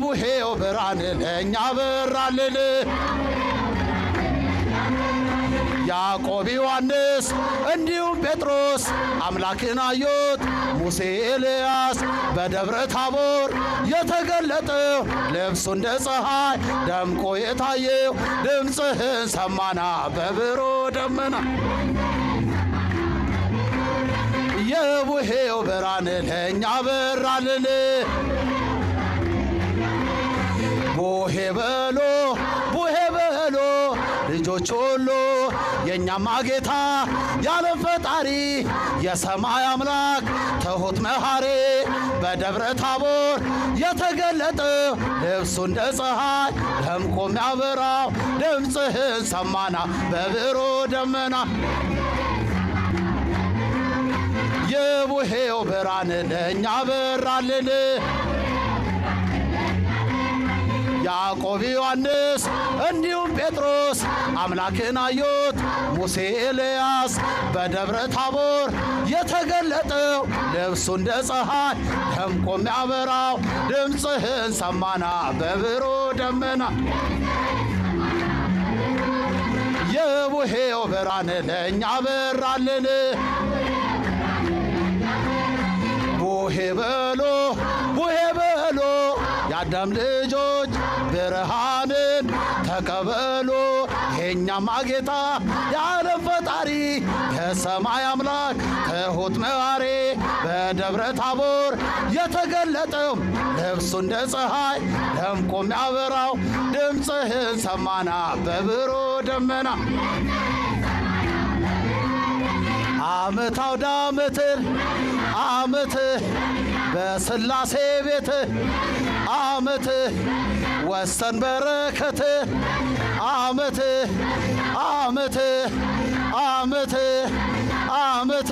ቡሄው ብርሃን ለእኛ በራልን ያዕቆብ ዮሐንስ እንዲሁም ጴጥሮስ አምላክን አዩት ሙሴ ኤልያስ በደብረ ታቦር የተገለጠው ልብሱ እንደ ፀሐይ ደምቆ የታየው ድምፅህን ሰማና በብሩህ ደመና የቡሄው ብርሃን ለእኛ በራልን ቡሄ በሎ ቡሄ በሎ ልጆች ሁሉ የእኛማ ጌታ የዓለም ፈጣሪ የሰማይ አምላክ ትሑት መሐሪ በደብረ ታቦር የተገለጠው ልብሱ እንደ ፀሐይ ደምቆ የሚያበራው ድምፅህን ሰማና በብሩህ ደመና የቡሄው ብርሃን ለእኛ በራልን ያዕቆብ ዮሐንስ እንዲሁም ጴጥሮስ አምላክን አዩት ሙሴ ኤልያስ በደብረ ታቦር የተገለጠው ልብሱ እንደ ፀሐይ ደምቆ የሚያበራው ድምፅህን ሰማና በብሩህ ደመና የቡሄው ብርሃን ለእኛ በራልን ቡሄ በሎ ቡሄ በሎ የአዳም ልጆች ብርሃንን ተቀበሉ የእኛማ ጌታ የዓለም ፈጣሪ የሰማይ አምላክ ትሑት መሐሪ በደብረ ታቦር የተገለጠው ልብሱ እንደ ፀሐይ ደምቆ የሚያበራው ድምፅህን ሰማና በብሩህ ደመና ዓመት አውደ ዓመትን ዓመት በሥላሴ ቤት ዓመት ወሰን በረከት ዓመት ዓመት ዓመት ዓመት